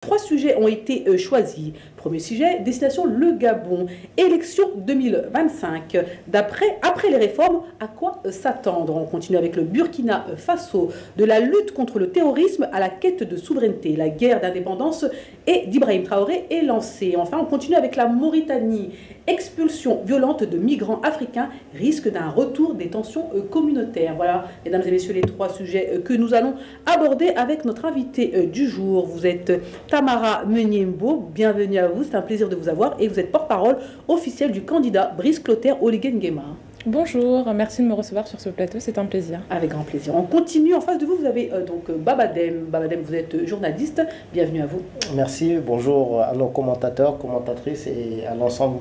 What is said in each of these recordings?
Trois sujets ont été choisis. Premier sujet, destination le Gabon, élection 2025. Après les réformes, à quoi s'attendre? On continue avec le Burkina Faso, de la lutte contre le terrorisme à la quête de souveraineté. La guerre d'indépendance d'Ibrahim Traoré est lancée. Enfin, on continue avec la Mauritanie. Expulsion violente de migrants africains, risque d'un retour des tensions communautaires. Voilà, mesdames et messieurs, les trois sujets que nous allons aborder avec notre invité du jour. Vous êtes Tamara Meuniembo, bienvenue à vous, c'est un plaisir de vous avoir et vous êtes porte-parole officielle du candidat Brice Clotaire Oliguen Nguema. Bonjour, merci de me recevoir sur ce plateau, c'est un plaisir. Avec grand plaisir. On continue, en face de vous, vous avez donc Babadem. Babadem, vous êtes journaliste, bienvenue à vous. Merci, bonjour à nos commentateurs, commentatrices et à l'ensemble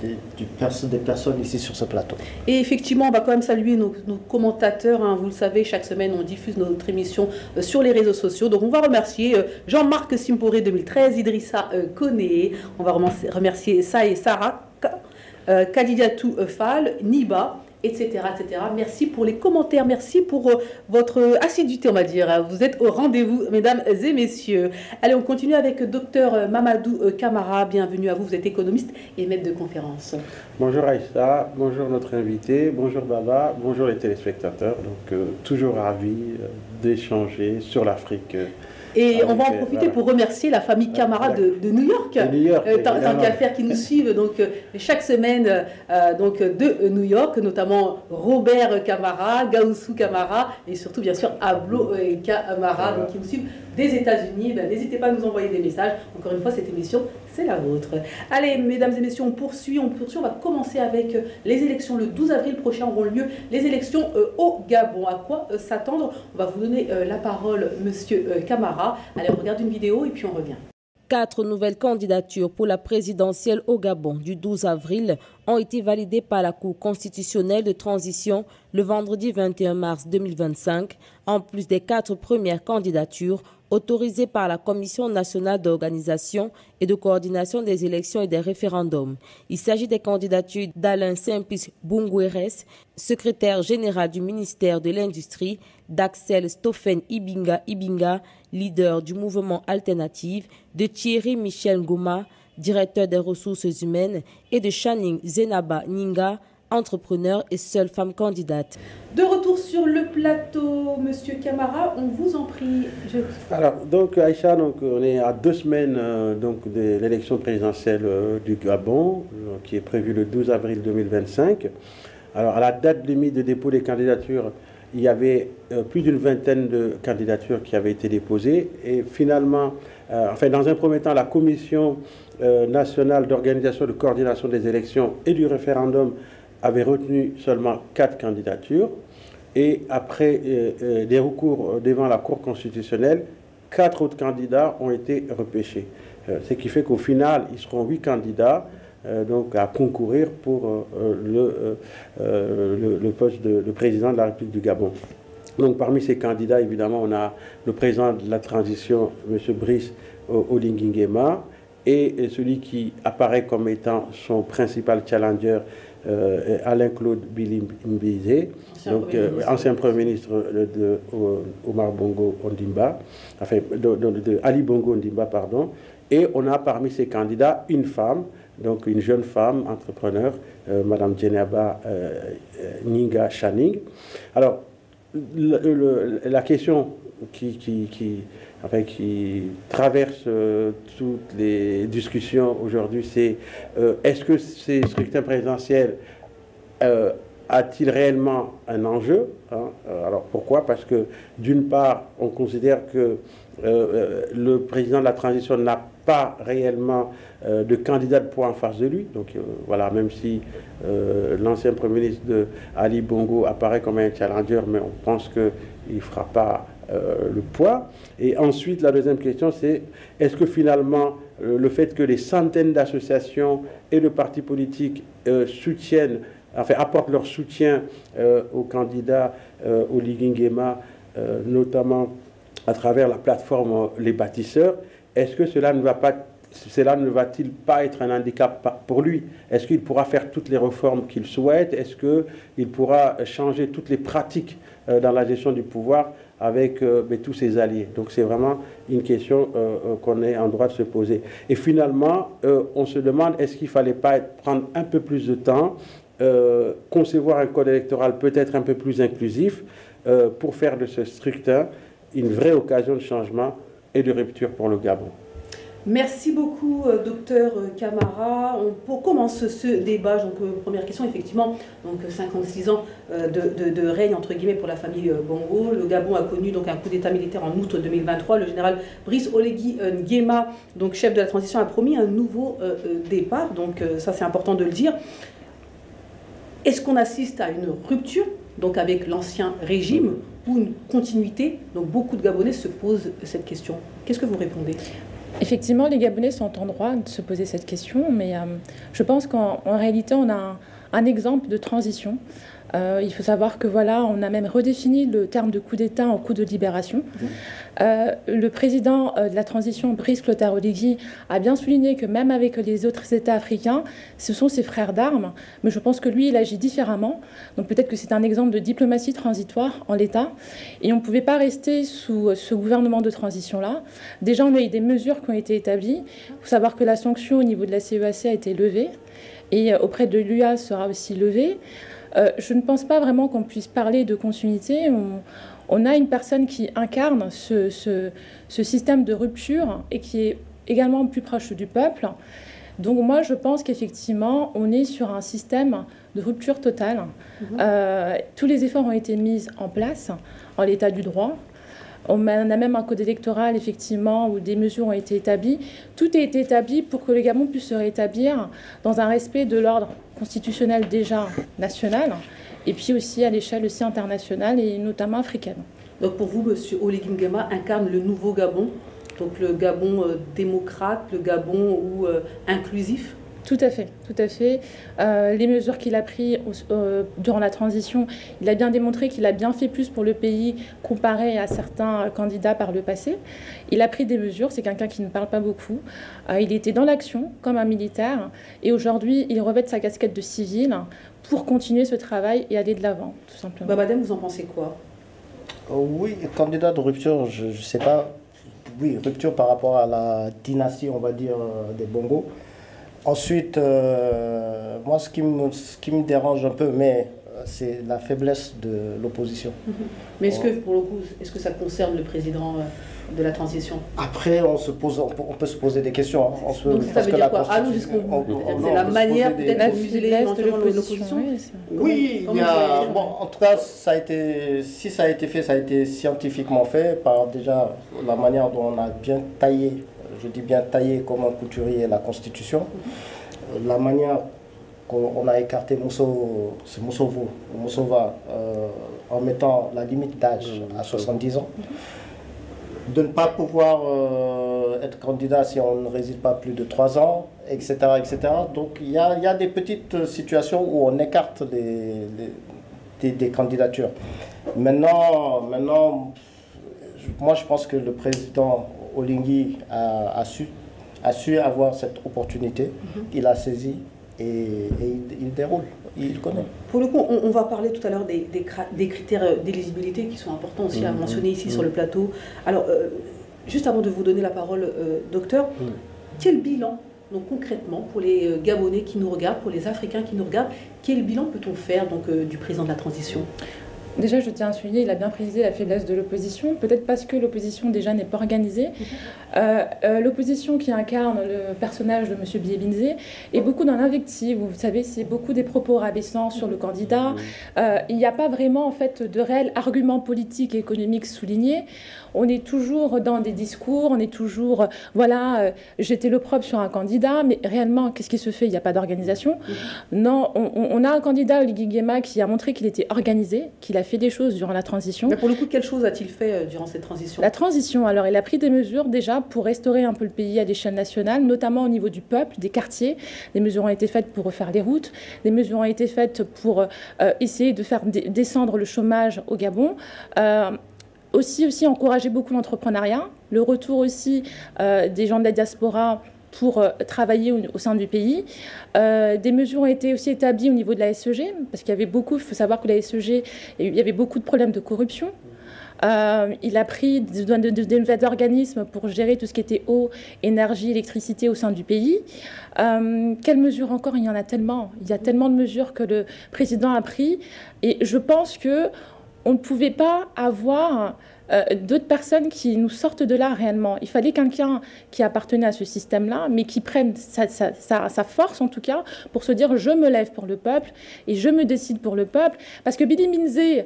des personnes ici sur ce plateau. Et effectivement, on va quand même saluer nos commentateurs, hein. Vous le savez, chaque semaine on diffuse notre émission sur les réseaux sociaux. Donc on va remercier Jean-Marc Simporé 2013, Idrissa Koné, on va remercier Saï Sarah, Kalidiatou Fall, Niba, etc., etc. Merci pour les commentaires, merci pour votre assiduité, on va dire. Vous êtes au rendez-vous, mesdames et messieurs. Allez, on continue avec Dr Mamadou Camara. Bienvenue à vous, vous êtes économiste et maître de conférence. Bonjour Aïssa, bonjour notre invité, bonjour Baba, bonjour les téléspectateurs. Donc toujours ravi d'échanger sur l'Afrique. Et on va en profiter pour remercier la famille Camara de New York, tant qu'à faire, qui nous suivent donc, chaque semaine de New York, notamment Robert Camara, Gaoussou Camara et surtout bien sûr Ablo Camara, donc, qui nous suivent des États-Unis. N'hésitez pas à nous envoyer des messages. Encore une fois, cette émission, c'est la vôtre. Allez, mesdames et messieurs, on poursuit. On va commencer avec les élections. Le 12 avril prochain auront lieu les élections au Gabon. À quoi s'attendre? On va vous donner la parole, monsieur Camara. Allez, on regarde une vidéo et puis on revient. 4 nouvelles candidatures pour la présidentielle au Gabon du 12 avril ont été validées par la Cour constitutionnelle de transition le vendredi 21 mars 2025, en plus des 4 premières candidatures autorisées par la Commission nationale d'organisation et de coordination des élections et des référendums. Il s'agit des candidatures d'Alain Simplice Bungweres, secrétaire général du ministère de l'Industrie, d'Axel Stoffen Ibinga, leader du mouvement alternatif, de Thierry Michel Ngoma, directeur des ressources humaines, et de Channing Zenaba Ninga, entrepreneur et seule femme candidate. De retour sur le plateau, monsieur Camara, on vous en prie. Alors, donc Aïcha, on est à 2 semaines de l'élection présidentielle du Gabon, qui est prévue le 12 avril 2025. Alors, à la date limite de dépôt des candidatures, il y avait plus d'une vingtaine de candidatures qui avaient été déposées. Et finalement, dans un premier temps, la Commission nationale d'organisation et de coordination des élections et du référendum avait retenu seulement 4 candidatures. Et après des recours devant la Cour constitutionnelle, 4 autres candidats ont été repêchés. Ce qui fait qu'au final, ils seront 8 candidats donc à concourir pour le poste de président de la République du Gabon. Donc parmi ces candidats, évidemment, on a le président de la transition, M. Brice Oliguen Nguema, et celui qui apparaît comme étant son principal challenger, Alain-Claude Bilimbizé, donc ancien Premier ministre de Omar Bongo Ondimba, enfin de Ali Bongo Ondimba, pardon. Et on a parmi ces candidats une femme, donc une jeune femme entrepreneur, Madame Djenaba Ninga Channing. Alors, la question qui traverse toutes les discussions aujourd'hui, c'est est-ce que ces scrutins présidentiels a-t-il réellement un enjeu, hein? Alors pourquoi? Parce que d'une part, on considère que le président de la transition n'a pas réellement de candidat de poids en face de lui. Donc voilà, même si l'ancien Premier ministre Ali Bongo apparaît comme un challenger, mais on pense qu'il ne fera pas le poids. Et ensuite, la deuxième question, c'est est-ce que finalement, le fait que des centaines d'associations et de partis politiques apportent leur soutien au candidat Oliguen Nguema, notamment à travers la plateforme Les Bâtisseurs, est-ce que cela ne va-t-il pas être un handicap pour lui? Est-ce qu'il pourra faire toutes les réformes qu'il souhaite? Est-ce qu'il pourra changer toutes les pratiques dans la gestion du pouvoir avec tous ses alliés. Donc c'est vraiment une question qu'on est en droit de se poser. Et finalement, on se demande, est-ce qu'il ne fallait pas prendre un peu plus de temps, concevoir un code électoral peut-être un peu plus inclusif, pour faire de ce scrutin une vraie occasion de changement et de rupture pour le Gabon. Merci beaucoup, docteur Camara. On commence ce débat. Donc, première question, effectivement, donc 56 ans de règne, entre guillemets, pour la famille Bongo. Le Gabon a connu donc un coup d'État militaire en août 2023. Le général Brice Oligui Nguema, donc chef de la transition, a promis un nouveau départ. Donc, ça, c'est important de le dire. Est-ce qu'on assiste à une rupture, donc avec l'ancien régime, ou une continuité? Donc, beaucoup de Gabonais se posent cette question. Qu'est-ce que vous répondez? Effectivement, les Gabonais sont en droit de se poser cette question, mais je pense qu'en réalité, on a un exemple de transition. Il faut savoir que voilà, on a même redéfini le terme de coup d'État en coup de libération. Le président de la transition, Brice Clotaire Oligui, a bien souligné que même avec les autres États africains, ce sont ses frères d'armes, mais je pense que lui, il agit différemment. Donc peut-être que c'est un exemple de diplomatie transitoire en l'État. Et on ne pouvait pas rester sous ce gouvernement de transition-là. Déjà, on a eu des mesures qui ont été établies. Il faut savoir que la sanction au niveau de la CEAC a été levée, et auprès de l'UA sera aussi levée. Je ne pense pas vraiment qu'on puisse parler de continuité. On a une personne qui incarne ce système de rupture et qui est également plus proche du peuple. Donc moi, je pense qu'effectivement, on est sur un système de rupture totale. Tous les efforts ont été mis en place en l'état du droit. On a même un code électoral, effectivement, où des mesures ont été établies. Tout a été établi pour que le Gabon puisse se rétablir dans un respect de l'ordre constitutionnel déjà national, et puis aussi à l'échelle aussi internationale et notamment africaine. Donc pour vous, M. Oligui Nguema incarne le nouveau Gabon, donc le Gabon démocrate, le Gabon inclusif? Tout à fait, tout à fait. Les mesures qu'il a prises durant la transition, il a bien démontré qu'il a bien fait plus pour le pays comparé à certains candidats par le passé. Il a pris des mesures, c'est quelqu'un qui ne parle pas beaucoup. Il était dans l'action comme un militaire et aujourd'hui, il revêt sa casquette de civil pour continuer ce travail et aller de l'avant, tout simplement. Madame, vous en pensez quoi? Oui, candidat de rupture, je ne sais pas. Oui, rupture par rapport à la dynastie, on va dire, des Bongo. Ensuite, moi, ce qui me dérange un peu, mais c'est la faiblesse de l'opposition. Mais est-ce que, pour le coup, est-ce que ça concerne le président de la transition? Après, on peut se poser des questions. Hein. Donc ça veut dire quoi? Allons jusqu'au bout. C'est la manière peut-être de museler éventuellement l'opposition? Oui, il y a, bon, en tout cas, si ça a été fait, ça a été scientifiquement fait par déjà la manière dont on a bien taillé. Je dis bien taillé comme un couturier la Constitution. La manière qu'on a écarté Moussova en mettant la limite d'âge à 70 ans. De ne pas pouvoir être candidat si on ne réside pas plus de 3 ans, etc. etc. Donc il y a des petites situations où on écarte des candidatures. Maintenant, moi je pense que le président Oligui a su avoir cette opportunité, il a saisi et il déroule, il connaît. Pour le coup, on va parler tout à l'heure des critères d'éligibilité qui sont importants aussi à mentionner ici sur le plateau. Alors, juste avant de vous donner la parole, docteur, quel bilan, donc concrètement, pour les Gabonais qui nous regardent, pour les Africains qui nous regardent, quel bilan peut-on faire donc, du président de la transition ? Déjà, je tiens à souligner, il a bien précisé la faiblesse de l'opposition, peut-être parce que l'opposition déjà n'est pas organisée. L'opposition qui incarne le personnage de M. Bié-Binzé est beaucoup dans l'invective. Vous savez, c'est beaucoup des propos rabaissants sur le candidat. Il n'y a pas vraiment en fait de réels arguments politiques et économiques soulignés. On est toujours dans des discours, on est toujours, voilà, jeter l'opprobre sur un candidat, mais réellement, qu'est-ce qui se fait? Il n'y a pas d'organisation. Non, on a un candidat, Oligui Nguema, qui a montré qu'il était organisé, qu'il a fait des choses durant la transition. Mais pour le coup, quelle chose a-t-il fait durant cette transition? La transition, alors il a pris des mesures déjà pour restaurer un peu le pays à l'échelle nationale, notamment au niveau du peuple, des quartiers. Des mesures ont été faites pour refaire les routes, des mesures ont été faites pour essayer de faire descendre le chômage au Gabon. Aussi encourager beaucoup l'entrepreneuriat, le retour aussi des gens de la diaspora pour travailler au sein du pays. Des mesures ont été aussi établies au niveau de la SEG, parce qu'il y avait beaucoup, il faut savoir que la SEG, il y avait beaucoup de problèmes de corruption. Il a pris de nouveaux organismes pour gérer tout ce qui était eau, énergie, électricité au sein du pays. Quelles mesures encore? Il y en a tellement. Il y a tellement de mesures que le président a pris. Et je pense qu'on ne pouvait pas avoir d'autres personnes qui nous sortent de là réellement. Il fallait quelqu'un qui appartenait à ce système-là, mais qui prenne sa force, en tout cas, pour se dire « je me lève pour le peuple et je me décide pour le peuple ». Parce que Billy Minzé,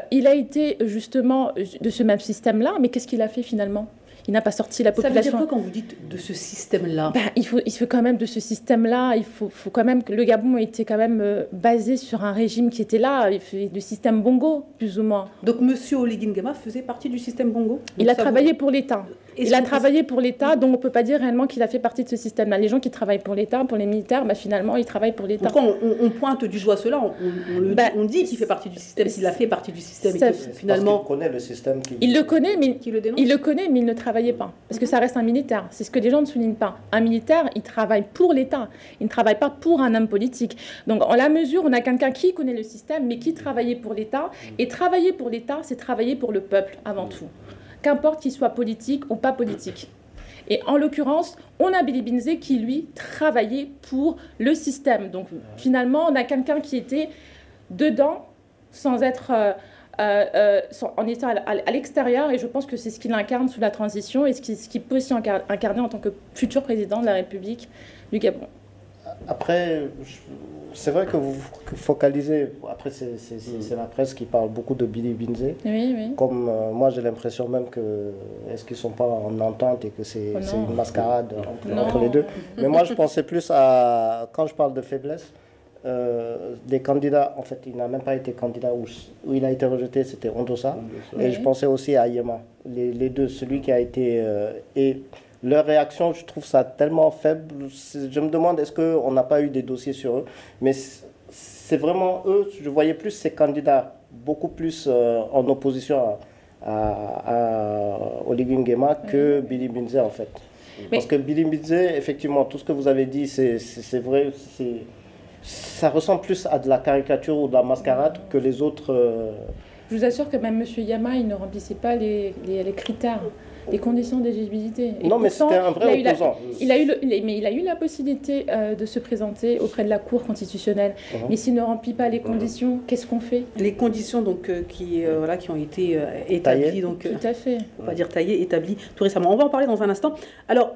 il a été justement de ce même système-là, mais qu'est-ce qu'il a fait finalement? Il n'a pas sorti la population. Ça veut dire quoi quand vous dites de ce système-là? Il faut quand même de ce système-là, il faut quand même que le Gabon était quand même basé sur un régime qui était là, le système Bongo, plus ou moins. Donc M. Oligui Nguema faisait partie du système Bongo? Il a travaillé pour l'État. Il a travaillé pour l'État, donc on ne peut pas dire réellement qu'il a fait partie de ce système-là. Les gens qui travaillent pour l'État, pour les militaires, finalement, ils travaillent pour l'État. Pourquoi on pointe du doigt cela? On dit qu'il fait partie du système, qu'il a fait partie du système. Et finalement, parce qu'il connaît le système. Il le connaît, mais il le connaît, mais il ne travaillait pas. Parce que ça reste un militaire. C'est ce que les gens ne soulignent pas. Un militaire, il travaille pour l'État. Il ne travaille pas pour un homme politique. Donc, en la mesure, on a quelqu'un qui connaît le système, mais qui travaillait pour l'État. Et travailler pour l'État, c'est travailler pour le peuple, avant tout. Qu'importe qu'il soit politique ou pas politique. Et en l'occurrence, on a Billy Minzé qui, lui, travaillait pour le système. Donc, finalement, on a quelqu'un qui était dedans, sans être en étant à l'extérieur. Et je pense que c'est ce qu'il incarne sous la transition et ce qu'il peut aussi incarner en tant que futur président de la République du Gabon. Après, c'est vrai que vous focalisez, après c'est la presse qui parle beaucoup de Billy Minzé. Oui, oui. Comme moi j'ai l'impression même que, est-ce qu'ils ne sont pas en entente et que c'est une mascarade entre les deux. Mais moi je pensais plus à, quand je parle de faiblesse, des candidats, en fait il n'a même pas été candidat où il a été rejeté, c'était Ondosa. Et je pensais aussi à Yema, les deux, celui qui a été... et leur réaction, je trouve ça tellement faible. Je me demande, est-ce qu'on n'a pas eu des dossiers sur eux? Mais c'est vraiment eux, je voyais plus ces candidats, beaucoup plus en opposition à Oligui Nguema que Billy Minzé, en fait. Parce que Billy Minzé, effectivement, tout ce que vous avez dit, c'est vrai, ça ressemble plus à de la caricature ou de la mascarade que les autres... Je vous assure que même M. Yama, il ne remplissait pas les critères. Les conditions d'éligibilité. Non, mais c'était un vrai opposant. Il a eu la possibilité de se présenter auprès de la Cour constitutionnelle. Mais s'il ne remplit pas les conditions, qu'est-ce qu'on fait? Les conditions donc, qui ont été établies. Donc, tout à fait. On va dire taillées, établies tout récemment. On va en parler dans un instant. Alors,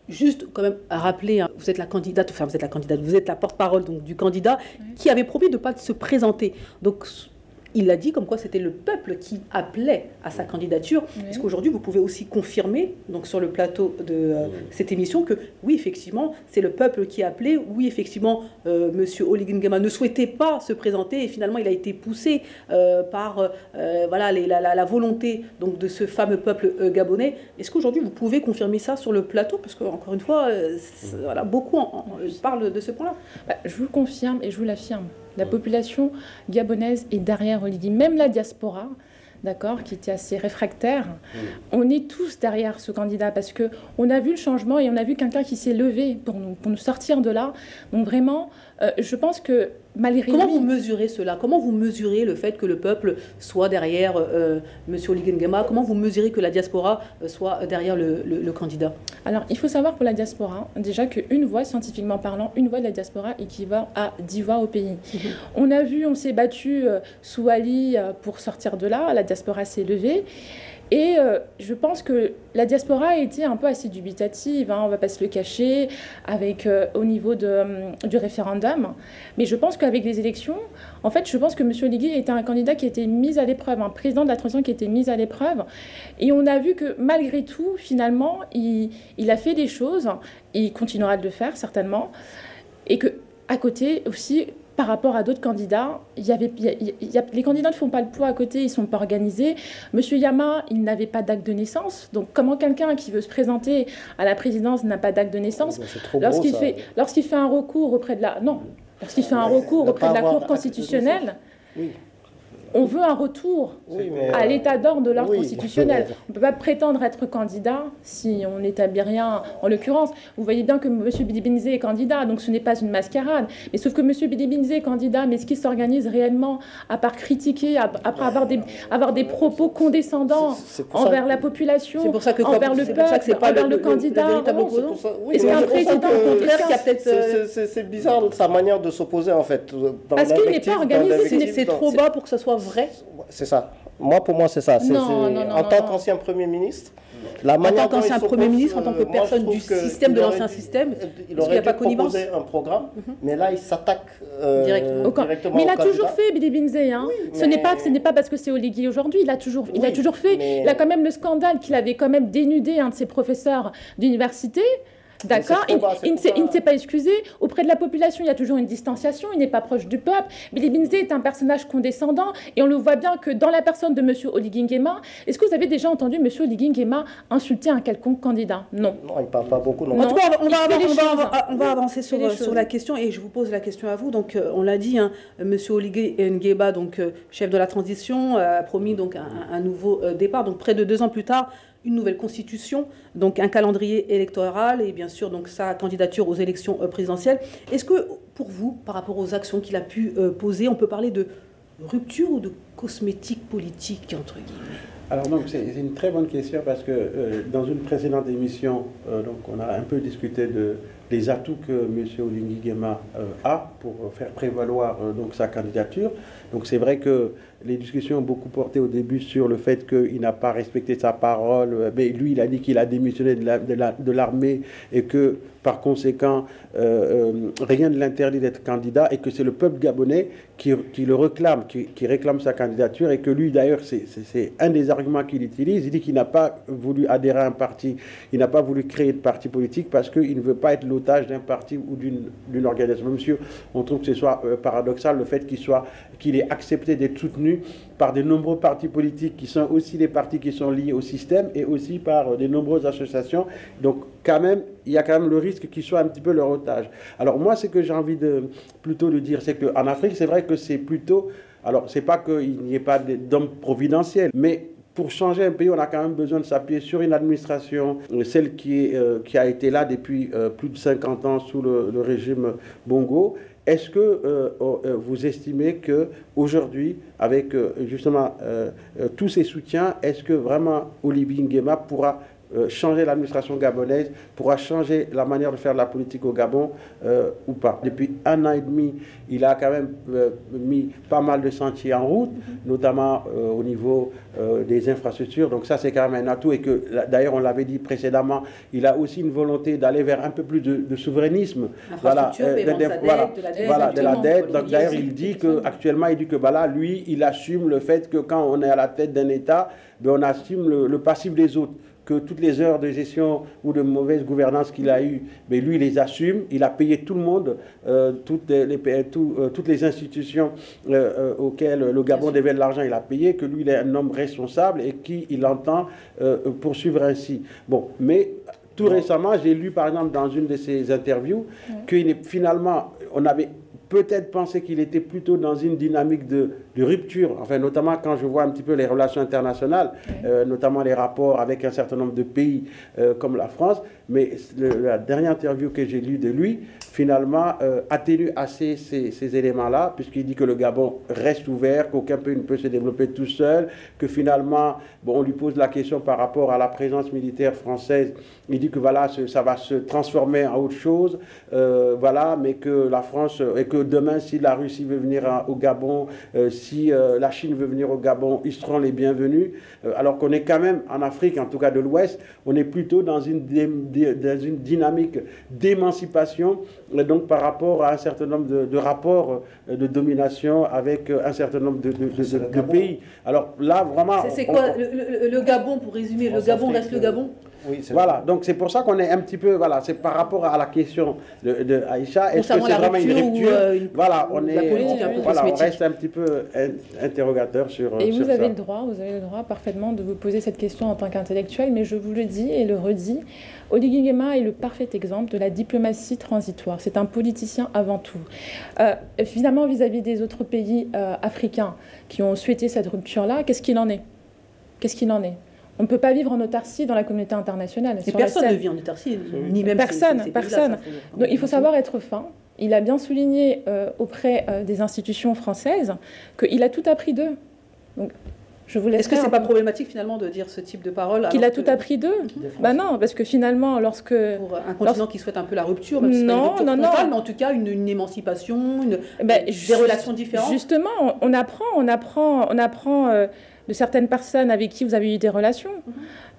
juste quand même à rappeler, hein, vous êtes la porte-parole du candidat qui avait promis de ne pas se présenter. Donc, il a dit comme quoi c'était le peuple qui appelait à sa candidature. Est-ce qu'aujourd'hui, vous pouvez aussi confirmer, donc sur le plateau de cette émission, que oui, effectivement, c'est le peuple qui appelait. Oui, effectivement, M. Oligui Nguema ne souhaitait pas se présenter et finalement, il a été poussé par la volonté donc, de ce fameux peuple gabonais. Est-ce qu'aujourd'hui, vous pouvez confirmer ça sur le plateau? Parce qu'encore une fois, beaucoup parlent de ce point-là. Je vous le confirme et je vous l'affirme. La population gabonaise est derrière Oligui, même la diaspora, d'accord, qui était assez réfractaire. On est tous derrière ce candidat parce qu'on a vu le changement et on a vu quelqu'un qui s'est levé pour nous sortir de là. Donc vraiment, je pense que malgré Comment vous mesurez cela? Comment vous mesurez le fait que le peuple soit derrière M. Oligui Nguema? Comment vous mesurez que la diaspora soit derrière le candidat? Alors, il faut savoir pour la diaspora, déjà qu'une voix, scientifiquement parlant, une voix de la diaspora équivaut à 10 voix au pays. On a vu, on s'est battu sous Ali pour sortir de là, la diaspora s'est levée. Et je pense que la diaspora a été un peu assez dubitative, hein, on ne va pas se le cacher, au niveau du référendum. Mais je pense qu'avec les élections, en fait, je pense que M. Oligui était un candidat qui a été mis à l'épreuve, un président de la transition qui a été mis à l'épreuve. Et on a vu que malgré tout, finalement, il a fait des choses, et il continuera de le faire certainement. Et qu'à côté aussi, par rapport à d'autres candidats, les candidats ne font pas le poids à côté, ils ne sont pas organisés. Monsieur Yama, il n'avait pas d'acte de naissance. Donc comment quelqu'un qui veut se présenter à la présidence n'a pas d'acte de naissance? Lorsqu'il fait un recours auprès de la... Non, lorsqu'il fait un recours auprès de la Cour constitutionnelle... on veut un retour à l'état d'ordre de l'ordre constitutionnel. On ne peut pas prétendre être candidat si on n'établit rien. En l'occurrence, vous voyez bien que M. Bidi Binzé est candidat, donc ce n'est pas une mascarade. Mais sauf que M. Bidi Binzé est candidat, mais est-ce qu'il s'organise réellement à part critiquer, après avoir des propos condescendants envers la population, envers le peuple, envers le candidat? Est-ce qu'un président c'est bizarre sa manière de s'opposer en fait. Parce qu'il n'est pas organisé, c'est trop bas pour que ce soit vrai. C'est ça. Pour moi, c'est ça. En tant qu'ancien Premier ministre, la manière en tant qu'ancien Premier ministre, en tant que personne du système, de l'ancien système, il aurait dû proposer un programme, mais là, il s'attaque directement. Mais il a toujours fait, Bidi Binzé. Hein. Oui, ce n'est pas parce que c'est Oligui aujourd'hui. Il a toujours fait. Mais... Il a quand même le scandale qu'il avait quand même dénudé un de ses professeurs d'université. D'accord, il ne s'est pas excusé. Auprès de la population, il y a toujours une distanciation, il n'est pas proche du peuple. Bidi Binzé est un personnage condescendant et on le voit bien que dans la personne de M. Oligui Nguema, est-ce que vous avez déjà entendu M. Oligui Nguema insulter un quelconque candidat? Non. Non, il ne parle pas beaucoup. Non. En tout cas, on va avancer sur la question et je vous pose la question à vous. Donc, on l'a dit, hein, M. Oligui Nguema, donc, chef de la transition, a promis donc, un nouveau départ. Donc, près de 2 ans plus tard, une nouvelle constitution, donc un calendrier électoral et bien sûr donc sa candidature aux élections présidentielles. Est-ce que pour vous, par rapport aux actions qu'il a pu poser, on peut parler de rupture ou de cosmétique politique entre guillemets? Alors donc c'est une très bonne question parce que dans une précédente émission, donc on a un peu discuté des atouts que M. Oligui Nguema a pour faire prévaloir donc sa candidature. Donc c'est vrai que les discussions ont beaucoup porté au début sur le fait qu'il n'a pas respecté sa parole, mais lui il a dit qu'il a démissionné de l'armée et que par conséquent rien ne l'interdit d'être candidat et que c'est le peuple gabonais qui le réclame, qui réclame sa candidature et que lui d'ailleurs c'est un des arguments qu'il utilise. Il dit qu'il n'a pas voulu adhérer à un parti, il n'a pas voulu créer de parti politique parce qu'il ne veut pas être l'otage d'un parti ou d'une organisation. Monsieur, on trouve que ce soit paradoxal le fait qu'il ait accepté d'être soutenu par de nombreux partis politiques qui sont aussi des partis qui sont liés au système et aussi par de nombreuses associations. Donc quand même, il y a quand même le risque qu'il soit un petit peu leur otage. Alors moi, ce que j'ai envie plutôt de dire, c'est qu'en Afrique, c'est vrai que c'est plutôt... Alors, c'est pas qu'il n'y ait pas d'hommes providentiels, mais pour changer un pays, on a quand même besoin de s'appuyer sur une administration, celle qui a été là depuis plus de 50 ans sous le régime Bongo. Est-ce que vous estimez qu'aujourd'hui, avec justement tous ces soutiens, est-ce que vraiment Oligui Nguema pourra changer l'administration gabonaise, pourra changer la manière de faire de la politique au Gabon ou pas? Depuis 1 an et demi, il a quand même mis pas mal de sentiers en route, notamment au niveau des infrastructures. Donc ça, c'est quand même un atout et que, d'ailleurs, on l'avait dit précédemment, il a aussi une volonté d'aller vers un peu plus de souverainisme. Voilà, de la dette. Donc d'ailleurs, il dit qu'actuellement, voilà, lui, il assume le fait que quand on est à la tête d'un État, on assume le passif des autres. Que toutes les heures de gestion ou de mauvaise gouvernance qu'il a eues, mais lui, il les assume. Il a payé tout le monde, toutes les institutions auxquelles le Gabon devait de l'argent, il a payé, que lui, il est un homme responsable et qu'il entend poursuivre ainsi. Bon, mais tout récemment, j'ai lu, par exemple, dans une de ses interviews, finalement, on avait peut-être pensé qu'il était plutôt dans une dynamique de rupture, enfin notamment quand je vois un petit peu les relations internationales, notamment les rapports avec un certain nombre de pays comme la France, mais la dernière interview que j'ai lue de lui, finalement, atténue assez ces éléments-là, puisqu'il dit que le Gabon reste ouvert, qu'aucun pays ne peut se développer tout seul, que finalement, bon, on lui pose la question par rapport à la présence militaire française, il dit que voilà, ça va se transformer en autre chose, voilà, mais que la France, et que demain, si la Russie veut venir au Gabon, si la Chine veut venir au Gabon, ils seront les bienvenus, alors qu'on est quand même, en Afrique, en tout cas de l'Ouest, on est plutôt dans une dynamique d'émancipation, donc par rapport à un certain nombre de rapports de domination avec un certain nombre de pays. Alors là, vraiment... C'est quoi le Gabon, pour résumer, le Gabon reste le Gabon? Oui, voilà, donc c'est pour ça qu'on est un petit peu, voilà, c'est par rapport à la question de Aïcha, est-ce que c'est vraiment une rupture? Voilà, on reste un petit peu interrogateur sur ça. Et vous avez le droit parfaitement de vous poser cette question en tant qu'intellectuel, mais je vous le dis et le redis, Oligui Nguema est le parfait exemple de la diplomatie transitoire. C'est un politicien avant tout. Finalement, vis-à-vis des autres pays africains qui ont souhaité cette rupture-là, qu'est-ce qu'il en est? Qu'est-ce qu'il en est? On ne peut pas vivre en autarcie dans la communauté internationale. Et personne ne vit en autarcie, ni même personne. Personne. Donc il faut savoir être fin. Il a bien souligné auprès des institutions françaises qu'il a tout appris d'eux. Donc, je vous laisse. Est-ce que c'est pas problématique finalement de dire ce type de parole? Qu'il a tout appris d'eux? Ben non, parce que finalement, lorsque... Pour un continent qui souhaite un peu la rupture, même si c'est une rupture frontale, mais en tout cas une émancipation, des relations différentes. Justement, on apprend de certaines personnes avec qui vous avez eu des relations,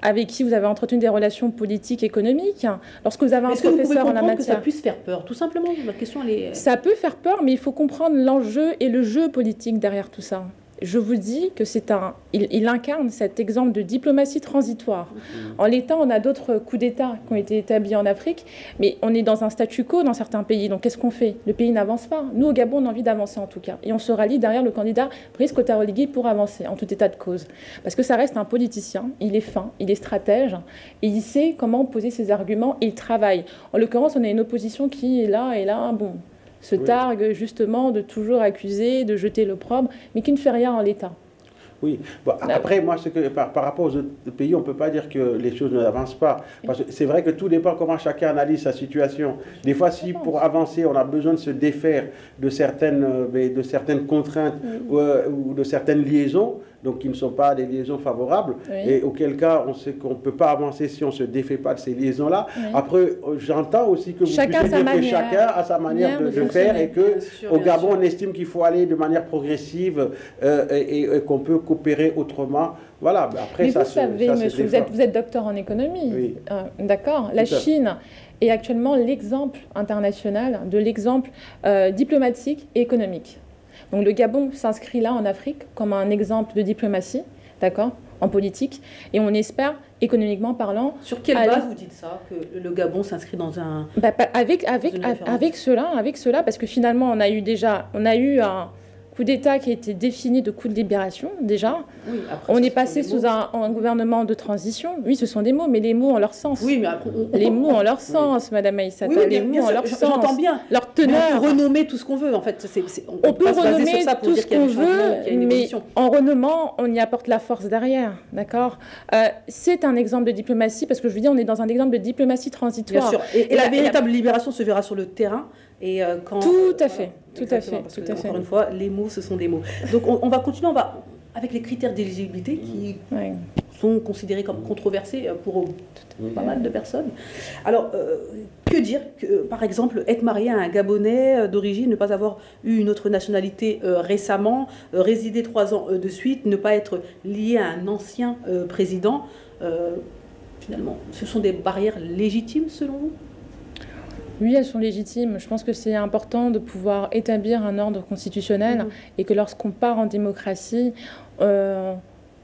avec qui vous avez entretenu des relations politiques, économiques. Lorsque vous avez un professeur en la matière... que ça puisse faire peur, tout simplement. La question, elle est... Ça peut faire peur, mais il faut comprendre l'enjeu et le jeu politique derrière tout ça. Je vous dis que il incarne cet exemple de diplomatie transitoire. En l'état, on a d'autres coups d'État qui ont été établis en Afrique, mais on est dans un statu quo dans certains pays. Donc qu'est-ce qu'on fait? Le pays n'avance pas. Nous, au Gabon, on a envie d'avancer en tout cas. Et on se rallie derrière le candidat Brice Oligui pour avancer, en tout état de cause. Parce que ça reste un politicien, il est fin, il est stratège, et il sait comment poser ses arguments, et il travaille. En l'occurrence, on a une opposition qui est là, bon... se targue justement de toujours accuser, de jeter l'opprobre, mais qui ne fait rien en l'État. Oui. Bon, après, moi, c'est que par rapport aux autres pays, on ne peut pas dire que les choses n'avancent pas. Parce que c'est vrai que tout dépend comment chacun analyse sa situation. Des fois, si pour avancer, on a besoin de se défaire de certaines contraintes ou de certaines liaisons, donc qui ne sont pas des liaisons favorables, et auquel cas, on sait qu'on ne peut pas avancer si on ne se défait pas de ces liaisons-là. Après, j'entends aussi que chacun a sa manière de faire, et qu'au Gabon, on estime qu'il faut aller de manière progressive et qu'on peut coopérer autrement. Voilà, après, mais vous savez, monsieur, vous êtes docteur en économie, oui. D'accord. La Chine est actuellement l'exemple international de l'exemple diplomatique et économique. Donc le Gabon s'inscrit là en Afrique comme un exemple de diplomatie, d'accord, en politique, et on espère, économiquement parlant... Sur quelle base vous dites ça, que le Gabon s'inscrit dans un... Avec cela, parce que finalement, on a eu un coup d'État qui a été défini de coup de libération, déjà. Oui, après, on est passé sous un gouvernement de transition. Oui, ce sont des mots, mais les mots ont leur sens. Oui, mais après, les mots ont leur sens, Madame Aïssata. Les mots ont leur sens. J'entends bien. Leur teneur. On peut renommer tout ce qu'on veut, en fait. On peut renommer tout ce qu'on veut, mais en renommant, on y apporte la force derrière, d'accord. C'est un exemple de diplomatie, parce que je veux dire, on est dans un exemple de diplomatie transitoire. Bien sûr. Et la véritable libération se verra sur le terrain. Et quand, tout à fait, tout à fait. Encore une fois, les mots, ce sont des mots. Donc on va continuer, avec les critères d'éligibilité qui sont considérés comme controversés pour pas mal de personnes. Alors, que dire que, par exemple, être marié à un Gabonais d'origine, ne pas avoir eu une autre nationalité récemment, résider 3 ans de suite, ne pas être lié à un ancien président, finalement, ce sont des barrières légitimes selon vous ? Oui, elles sont légitimes. Je pense que c'est important de pouvoir établir un ordre constitutionnel et que lorsqu'on part en démocratie,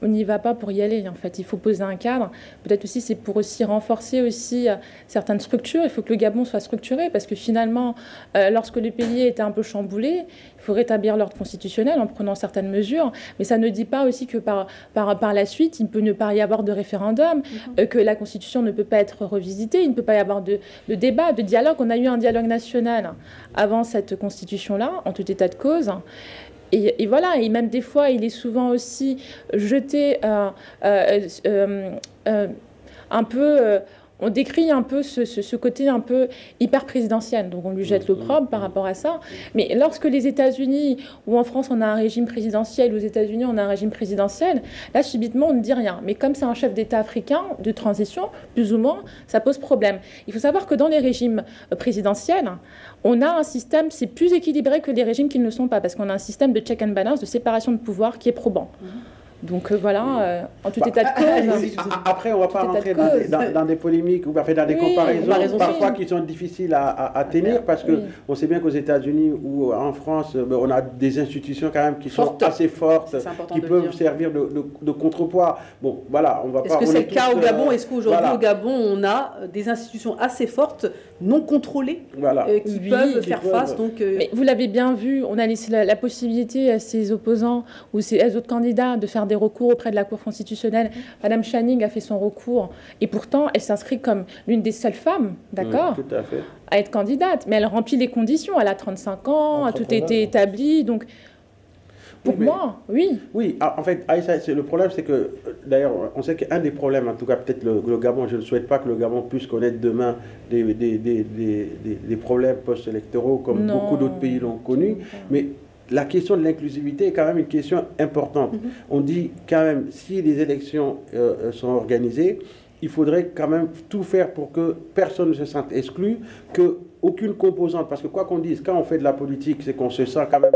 on n'y va pas pour y aller. En fait, il faut poser un cadre. Peut-être aussi, c'est pour aussi renforcer aussi certaines structures. Il faut que le Gabon soit structuré parce que finalement, lorsque le pays était un peu chamboulé, il faut rétablir l'ordre constitutionnel en prenant certaines mesures. Mais ça ne dit pas aussi que par la suite, il peut ne pas y avoir de référendum, que la Constitution ne peut pas être revisitée, il ne peut pas y avoir de débat, de dialogue. On a eu un dialogue national avant cette Constitution-là, en tout état de cause. Et voilà, et même des fois, il est souvent aussi jeté un peu... on décrit un peu ce côté un peu hyper présidentiel, donc on lui jette l'opprobre par rapport à ça. Mais lorsque les États-Unis, ou en France on a un régime présidentiel, aux États-Unis on a un régime présidentiel, là subitement on ne dit rien. Mais comme c'est un chef d'État africain de transition, plus ou moins, ça pose problème. Il faut savoir que dans les régimes présidentiels, on a un système, c'est plus équilibré que les régimes qui ne le sont pas, parce qu'on a un système de check and balance, de séparation de pouvoir qui est probant. Donc voilà, en tout état de cause. Après, on ne va pas rentrer dans des polémiques ou dans des comparaisons parfois qui sont difficiles à tenir parce qu'on sait bien qu'aux États-Unis ou en France, on a des institutions quand même qui sont assez fortes, qui peuvent servir de contrepoids. Bon, voilà, on va pas. Est-ce que c'est le cas au Gabon? Est-ce qu'aujourd'hui au Gabon, on a des institutions assez fortes, non contrôlées, qui peuvent faire face Mais vous l'avez bien vu, on a laissé la possibilité à ses opposants ou aux autres candidats de faire des recours auprès de la Cour constitutionnelle. Madame Channing a fait son recours et pourtant elle s'inscrit comme l'une des seules femmes, d'accord, à être candidate. Mais elle remplit les conditions, elle a 35 ans, tout a été établi, donc pour moi, oui. Oui, en fait, Aïssa, le problème, c'est que, d'ailleurs, on sait qu'un des problèmes, en tout cas peut-être le Gabon, je ne souhaite pas que le Gabon puisse connaître demain des problèmes post-électoraux comme beaucoup d'autres pays l'ont connu, mais la question de l'inclusivité est quand même une question importante. On dit quand même, si les élections sont organisées, il faudrait quand même tout faire pour que personne ne se sente exclu, qu'aucune composante, parce que quoi qu'on dise, quand on fait de la politique, c'est qu'on se sent quand même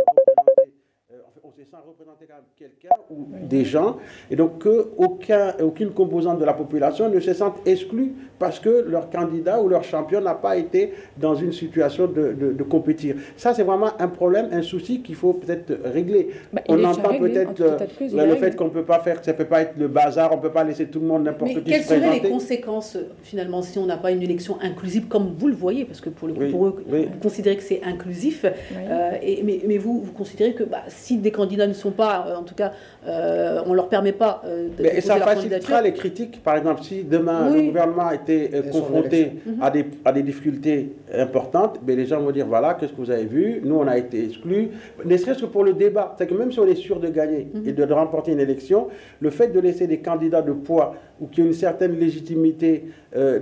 représenter quand même quelqu'un ou des gens, et donc qu'aucune composante de la population ne se sente exclue parce que leur candidat ou leur champion n'a pas été dans une situation de compétir. Ça, c'est vraiment un problème, un souci qu'il faut peut-être régler. On entend peut-être le fait qu'on ne peut pas faire, ça ne peut pas être le bazar, on ne peut pas laisser tout le monde n'importe qui se présenter. Quelles seraient les conséquences, finalement, si on n'a pas une élection inclusive, comme vous le voyez, parce que pour eux, vous considérez que c'est inclusif, mais vous considérez que si des candidats ne sont pas, en tout cas, on ne leur permet pas de déposer leur candidature. Ça facilitera les critiques. Par exemple, si demain le gouvernement était confronté à des difficultés importantes, les gens vont dire, voilà, qu'est-ce que vous avez vu? Nous, on a été exclus. Ne serait-ce que pour le débat. C'est que même si on est sûr de gagner et de remporter une élection, le fait de laisser des candidats de poids ou qui ont une certaine légitimité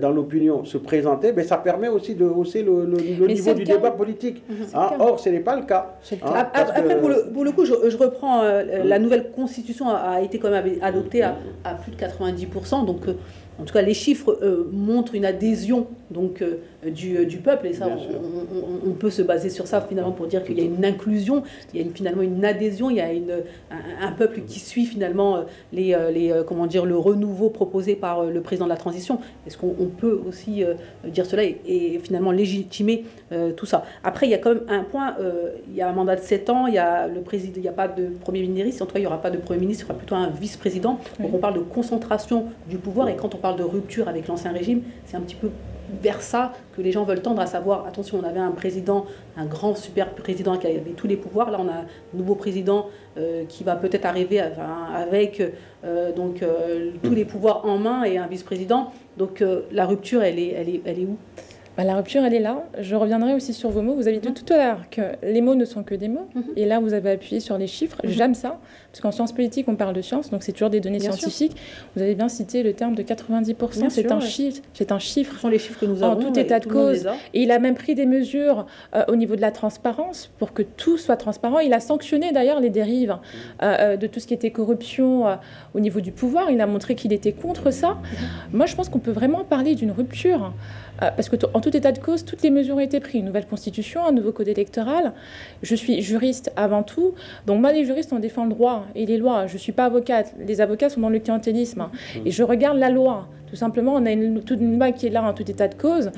dans l'opinion se présenter, ça permet aussi de hausser le niveau du débat politique. Or, ce n'est pas le cas. Après, pour le coup, je reprends, la nouvelle constitution a été quand même adoptée à plus de 90%, donc en tout cas les chiffres montrent une adhésion donc, du peuple, et ça on peut se baser sur ça finalement pour dire qu'il y a une inclusion, il y a finalement une adhésion, il y a un peuple qui suit finalement le renouveau proposé par le président de la transition. Est-ce qu'on peut aussi dire cela et finalement légitimer tout ça? Après, il y a quand même un point, il y a un mandat de 7 ans, il y a le président, il n'y a pas de premier ministre, en tout cas il n'y aura pas de premier ministre, il y aura plutôt un vice-président. Donc on parle de concentration du pouvoir, et quand on parle de rupture avec l'ancien régime, c'est un petit peu vers ça que les gens veulent tendre, à savoir, attention, on avait un président, un grand super président qui avait tous les pouvoirs, là on a un nouveau président qui va peut-être arriver avec tous les pouvoirs en main et un vice-président, donc la rupture elle est où? La rupture, elle est là. Je reviendrai aussi sur vos mots. Vous avez dit tout à l'heure que les mots ne sont que des mots. Et là, vous avez appuyé sur les chiffres. J'aime ça, parce qu'en sciences politiques, on parle de sciences, donc c'est toujours des données scientifiques. Vous avez bien cité le terme de 90%. C'est un chiffre. C'est un chiffre. Ce sont les chiffres que nous avons. En tout état de cause. Et il a même pris des mesures au niveau de la transparence pour que tout soit transparent. Il a sanctionné d'ailleurs les dérives de tout ce qui était corruption au niveau du pouvoir. Il a montré qu'il était contre ça. Moi, je pense qu'on peut vraiment parler d'une rupture. Parce qu'en tout état de cause, toutes les mesures ont été prises. Une nouvelle constitution, un nouveau code électoral. Je suis juriste avant tout. Donc moi, les juristes, on défend le droit et les lois. Je ne suis pas avocate. Les avocats sont dans le clientélisme. Et je regarde la loi. Tout simplement, on a toute une loi qui est là en tout état de cause.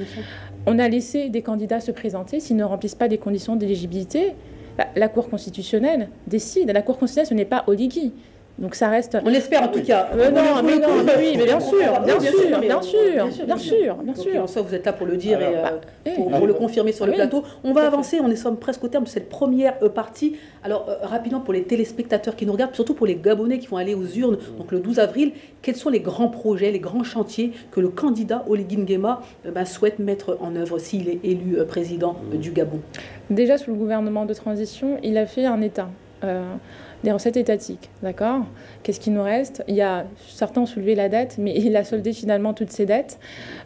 On a laissé des candidats se présenter s'ils ne remplissent pas les conditions d'éligibilité. La Cour constitutionnelle décide. La Cour constitutionnelle, ce n'est pas Oligui. Donc ça reste... On espère en tout cas. Mais bien sûr. En soi, vous êtes là pour le dire pour le confirmer sur le plateau. On va avancer, on sommes presque au terme de cette première partie. Alors rapidement, pour les téléspectateurs qui nous regardent, surtout pour les Gabonais qui vont aller aux urnes, donc le 12 avril, quels sont les grands projets, les grands chantiers que le candidat Oligui Nguema souhaite mettre en œuvre s'il est élu président du Gabon? Déjà, sous le gouvernement de transition, il a fait un État. Des recettes étatiques, d'accord? Qu'est-ce qui nous reste? Il y a, certains ont soulevé la dette, mais il a soldé finalement toutes ces dettes.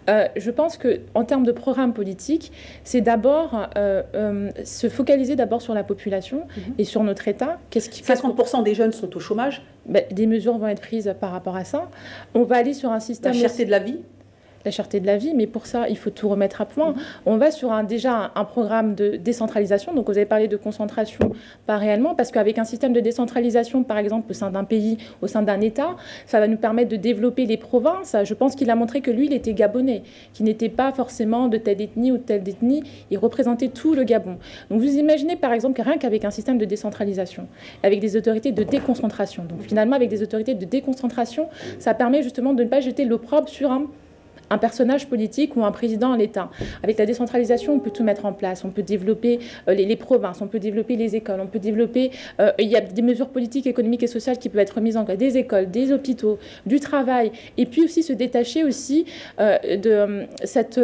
Je pense qu'en termes de programme politique, c'est d'abord se focaliser d'abord sur la population et sur notre État. 50% des jeunes sont au chômage. Des mesures vont être prises par rapport à ça. On va aller sur un système... La cherté de la vie. la cherté de la vie, mais pour ça, il faut tout remettre à point. On va sur déjà un programme de décentralisation. Donc, vous avez parlé de concentration, pas réellement, parce qu'avec un système de décentralisation, par exemple, au sein d'un pays, au sein d'un État, ça va nous permettre de développer les provinces. Je pense qu'il a montré que lui, il était gabonais, qu'il n'était pas forcément de telle ethnie ou de telle ethnie. Il représentait tout le Gabon. Donc, vous imaginez, par exemple, que rien qu'avec un système de décentralisation, avec des autorités de déconcentration. Donc, finalement, avec des autorités de déconcentration, ça permet justement de ne pas jeter l'opprobre sur un personnage politique ou un président à l'État. Avec la décentralisation, on peut tout mettre en place. On peut développer les provinces, on peut développer les écoles, on peut développer... il y a des mesures politiques, économiques et sociales qui peuvent être mises en place, des écoles, des hôpitaux, du travail, et puis aussi se détacher aussi de cette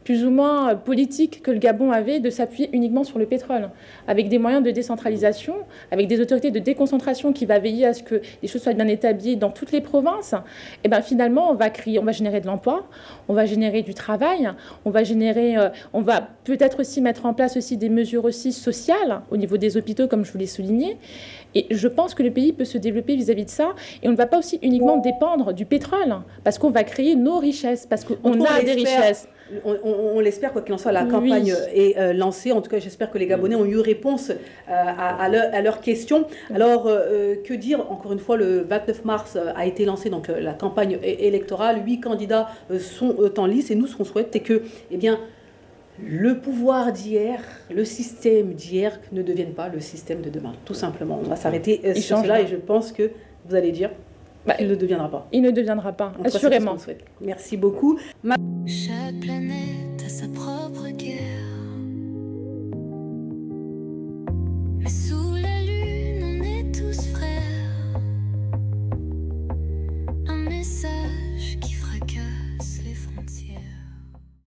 plus ou moins politique que le Gabon avait de s'appuyer uniquement sur le pétrole, avec des moyens de décentralisation, avec des autorités de déconcentration qui va veiller à ce que les choses soient bien établies dans toutes les provinces. Et bien finalement, on va générer de l'emploi, on va générer du travail, on va peut-être aussi mettre en place aussi des mesures aussi sociales au niveau des hôpitaux, comme je vous l'ai souligné. Et je pense que le pays peut se développer vis-à-vis de ça. Et on ne va pas aussi uniquement dépendre du pétrole, parce qu'on va créer nos richesses, parce qu'on a des richesses. On l'espère, quoi qu'il en soit, la campagne est lancée. En tout cas, j'espère que les Gabonais ont eu réponse à leurs questions. Alors, que dire? Encore une fois, le 29 mars a été lancée donc, la campagne électorale. 8 candidats sont en lice. Et nous, ce qu'on souhaite, c'est que, eh bien, le pouvoir d'hier, le système d'hier ne devienne pas le système de demain. Tout simplement. On va s'arrêter sur cela et je pense que vous allez dire qu'il ne deviendra pas. Il ne deviendra pas, assurément. Merci beaucoup. Chaque planète a sa propre guerre.